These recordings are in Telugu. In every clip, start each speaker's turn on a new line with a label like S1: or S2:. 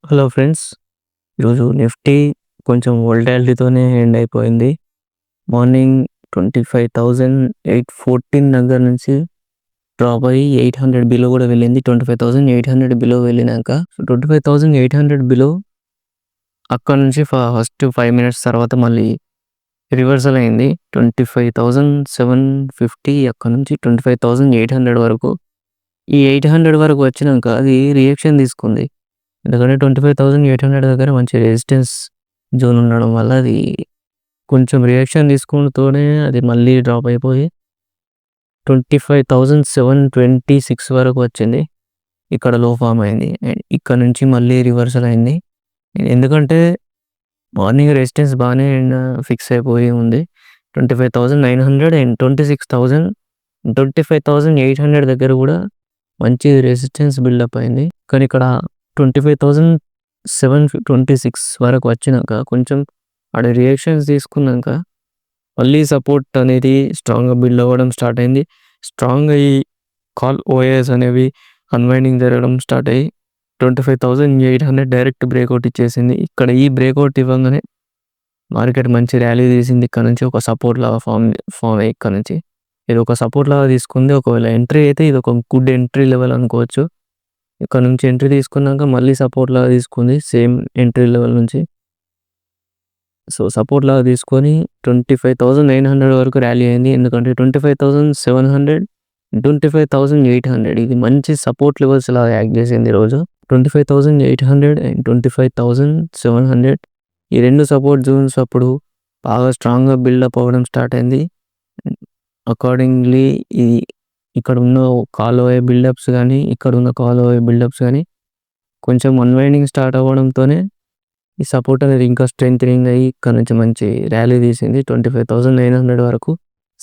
S1: Hello friends. ఈరోజు నిఫ్టీ కొంచెం వోల్టాలిటీతోనే ఎండ్ అయిపోయింది. మార్నింగ్ 25,814 దగ్గర నుంచి డ్రాప్ అయ్యి 800 బిలో కూడా వెళ్ళింది. 25,800 బిలో వెళ్ళినాక 25,800 బిలో అక్కడ నుంచి ఫస్ట్ 5 మినిట్స్ తర్వాత మళ్ళీ రివర్సల్ అయింది. 25,750 అక్కడ నుంచి 25,800 వరకు. ఈ 800 వరకు వచ్చినాక అది రియాక్షన్ తీసుకుంది. ఎందుకంటే 25,800 దగ్గర మంచి రెసిస్టెన్స్ జోన్ ఉండడం వల్ల అది కొంచెం రియాక్షన్ తీసుకుంటూనే అది మళ్ళీ డ్రాప్ అయిపోయి 25,726 వరకు వచ్చింది. ఇక్కడ లో ఫామ్ అయింది. ఇక్కడ నుంచి మళ్ళీ రివర్సల్ అయింది. ఎందుకంటే మార్నింగ్ రెసిస్టెన్స్ బాగానే ఫిక్స్ అయిపోయి ఉంది. 25,900 అండ్ 25,800 దగ్గర కూడా మంచి రెసిస్టెన్స్ బిల్డప్ అయింది. కానీ ఇక్కడ 25,726 వరకు వచ్చినాక కొంచెం ఆడ రియాక్షన్స్ తీసుకున్నాక మళ్ళీ సపోర్ట్ అనేది స్ట్రాంగ్గా బిల్డ్ అవ్వడం స్టార్ట్ అయింది. స్ట్రాంగ్గా ఈ కాల్ ఓఎస్ అనేవి అన్వైండింగ్ జరగడం స్టార్ట్ అయ్యి 25,800 డైరెక్ట్ బ్రేక్అవుట్ ఇచ్చేసింది. ఇక్కడ ఈ బ్రేక్అవుట్ ఇవ్వగానే మార్కెట్ మంచి ర్యాలీ తీసింది. ఇక్కడ నుంచి ఒక సపోర్ట్ లాగా ఫామ్ అయ్యి ఇక్కడ నుంచి ఇది ఒక సపోర్ట్ లాగా తీసుకుంది. ఒకవేళ ఎంట్రీ అయితే ఇది ఒక గుడ్ ఎంట్రీ లెవెల్ అనుకోవచ్చు. ఇక్కడ నుంచి ఎంట్రీ తీసుకున్నాక మళ్ళీ సపోర్ట్ లాగా తీసుకుంది సేమ్ ఎంట్రీ లెవెల్ నుంచి. సో సపోర్ట్ లాగా తీసుకొని 25,900 వరకు ర్యాలీ అయింది. ఎందుకంటే 25,700 25,800 ఇది మంచి సపోర్ట్ లెవెల్స్ లాగా యాక్ట్ చేసింది ఈరోజు. 25,800 అండ్ 25,700 ఈ రెండు సపోర్ట్ జోన్స్ అప్పుడు బాగా స్ట్రాంగ్గా బిల్డప్ అవ్వడం స్టార్ట్ అయింది. అకార్డింగ్లీ ఈ ఇక్కడ ఉన్న కాల్ ఓవే బిల్డప్స్ కానీ ఇక్కడ ఉన్న కాల్ ఓవే బిల్డప్స్ కానీ కొంచెం అన్వైండింగ్ స్టార్ట్ అవ్వడంతోనే ఈ సపోర్ట్ అనేది ఇంకా స్ట్రెంథనింగ్ అయ్యి ఇక్కడ నుంచి మంచి ర్యాలీ తీసింది 25,900 వరకు.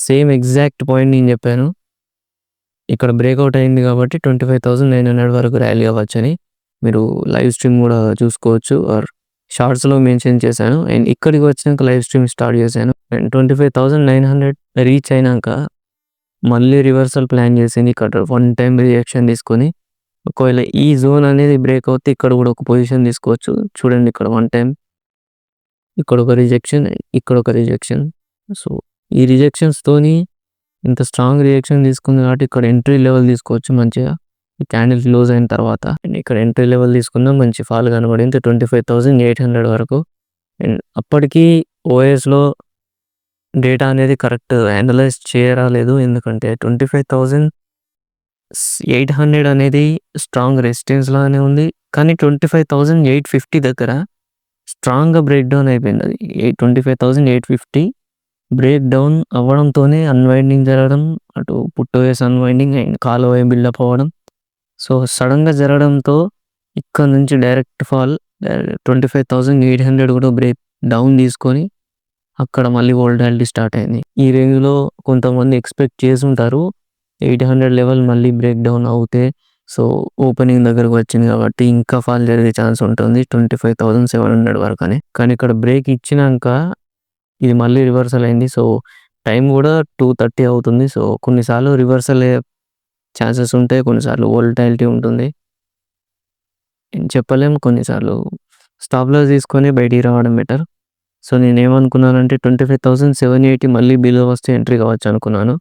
S1: సేమ్ ఎగ్జాక్ట్ పాయింట్ నేను చెప్పాను. ఇక్కడ బ్రేక్అవుట్ అయింది కాబట్టి 25,900 వరకు ర్యాలీ అవ్వచ్చని మీరు లైవ్ స్ట్రీమ్ కూడా చూసుకోవచ్చు. ఆర్ షార్ట్స్లో మెన్షన్ చేశాను. అండ్ ఇక్కడికి వచ్చినాక లైవ్ స్ట్రీమ్ స్టార్ట్ చేశాను. అండ్ 25,900 రీచ్ అయినాక మళ్ళీ రివర్సల్ ప్లాన్ చేసింది. ఇక్కడ వన్ టైం రియాక్షన్ తీసుకొని ఒకవేళ ఈ జోన్ అనేది బ్రేక్ అవుతే ఇక్కడ కూడా ఒక పొజిషన్ తీసుకోవచ్చు. చూడండి ఇక్కడ వన్ టైం ఇక్కడ ఒక రిజెక్షన్ ఇక్కడ ఒక రిజెక్షన్. సో ఈ రిజెక్షన్స్తోని ఇంత స్ట్రాంగ్ రియాక్షన్ తీసుకుంది కాబట్టి ఇక్కడ ఎంట్రీ లెవెల్ తీసుకోవచ్చు మంచిగా. ఈ క్యాండిల్ క్లోజ్ అయిన తర్వాత ఇక్కడ ఎంట్రీ లెవెల్ తీసుకుందాం. మంచి ఫాల్ కనబడింది 25,800 వరకు. అండ్ అప్పటికి ఓఎస్లో డేటా అనేది కరెక్ట్ అనలైజ్ చేయరాలేదు. ఎందుకంటే 25,800 అనేది స్ట్రాంగ్ రెసిస్టెన్స్ లాగానే ఉంది. కానీ 25,850 దగ్గర స్ట్రాంగ్గా బ్రేక్ డౌన్ అయిపోయింది. అది 25,850 బ్రేక్ డౌన్ అవ్వడంతోనే అన్వైండింగ్ జరగడం, అటు put OI unwinding and call OI buildup అవ్వడం. సో సడన్గా జరగడంతో ఇక్కడ నుంచి డైరెక్ట్ ఫాల్ 25,800 కూడా బ్రేక్ డౌన్ తీసుకొని అక్కడ మళ్ళీ వోల్టాలిటీ స్టార్ట్ అయింది. ఈ రేంజ్లో కొంతమంది ఎక్స్పెక్ట్ చేసి ఉంటారు 800 లెవెల్ మళ్ళీ బ్రేక్ డౌన్ అవుతే. సో ఓపెనింగ్ దగ్గరకు వచ్చింది కాబట్టి ఇంకా ఫాల్ జరిగే ఛాన్స్ ఉంటుంది 25,700 వరకు అని. కానీ ఇక్కడ బ్రేక్ ఇచ్చినాక ఇది మళ్ళీ రివర్సల్ అయింది. సో టైం కూడా 2:30 అవుతుంది. సో కొన్నిసార్లు రివర్సల్ అయ్యే ఛాన్సెస్ ఉంటాయి, కొన్నిసార్లు వోల్టాలిటీ ఉంటుంది, చెప్పలేము. కొన్నిసార్లు స్టాప్ లాస్ తీసుకొని బయటికి రావడం బెటర్. సో నేను ఏమనుకున్నానంటే 25,780 మళ్ళీ బిలో వస్తే ఎంట్రీ కావచ్చు అనుకున్నాను.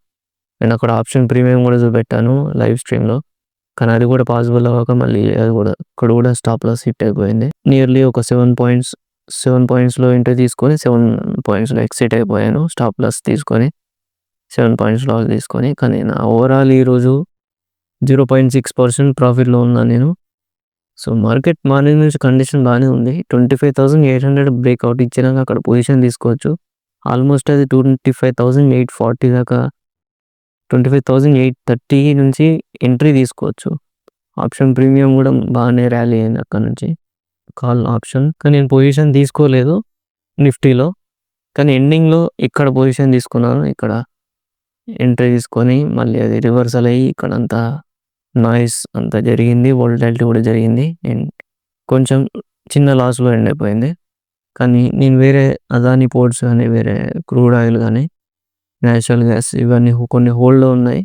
S1: నేను అక్కడ ఆప్షన్ ప్రీమియం కూడా చూపెట్టాను లైవ్ స్ట్రీమ్లో. కానీ అది కూడా పాసిబుల్ అవ్వక మళ్ళీ అది కూడా ఇక్కడ కూడా స్టాప్ లాస్ హిట్ అయిపోయింది. నియర్లీ ఒక 7 పాయింట్స్లో ఎంట్రీ తీసుకొని 7 పాయింట్స్లో ఎక్సిట్ అయిపోయాను. స్టాప్ లాస్ తీసుకొని 7 పాయింట్స్ లాస్ తీసుకొని. కానీ నా ఓవరాల్ ఈరోజు 0.6% ప్రాఫిట్లో ఉన్నాను నేను. సో మార్కెట్ మార్నింగ్ నుంచి కండిషన్ బాగానే ఉంది. 25,800 బ్రేక్అవుట్ ఇచ్చినాక అక్కడ పొజిషన్ తీసుకోవచ్చు. ఆల్మోస్ట్ అది 25,840 దాకా 25,830 నుంచి ఎంట్రీ తీసుకోవచ్చు. ఆప్షన్ ప్రీమియం కూడా బాగానే ర్యాలీ అయింది అక్కడ నుంచి కాల్ ఆప్షన్. కానీ నేను పొజిషన్ తీసుకోలేదు నిఫ్టీలో. కానీ ఎండింగ్లో ఇక్కడ పొజిషన్ తీసుకున్నాను. ఇక్కడ ఎంట్రీ తీసుకొని మళ్ళీ అది రివర్సల్ అయ్యి ఇక్కడ అంతా నాయిస్ అంతా జరిగింది, వోల్టాలిటీ కూడా జరిగింది. అండ్ కొంచెం చిన్న లాస్లో ఎండ్ అయిపోయింది. కానీ నేను వేరే అదాని పోర్ట్స్ కానీ వేరే క్రూడ్ ఆయిల్ కానీ నేచురల్ గ్యాస్ ఇవన్నీ కొన్ని హోల్డ్లో ఉన్నాయి.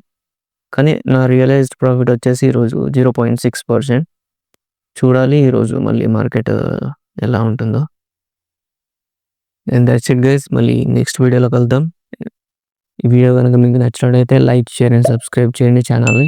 S1: కానీ నా రియలైజ్డ్ ప్రాఫిట్ వచ్చేసి ఈరోజు 0.6%. చూడాలి ఈరోజు మళ్ళీ మార్కెట్ ఎలా ఉంటుందో. అండ్ దట్స్ ఇట్ గైస్, మళ్ళీ నెక్స్ట్ వీడియోలో కలుద్దాం. ఈ వీడియో కనుక మీకు నచ్చినట్లయితే లైక్, షేర్ అండ్ సబ్స్క్రైబ్ చేయండి ఛానల్ని.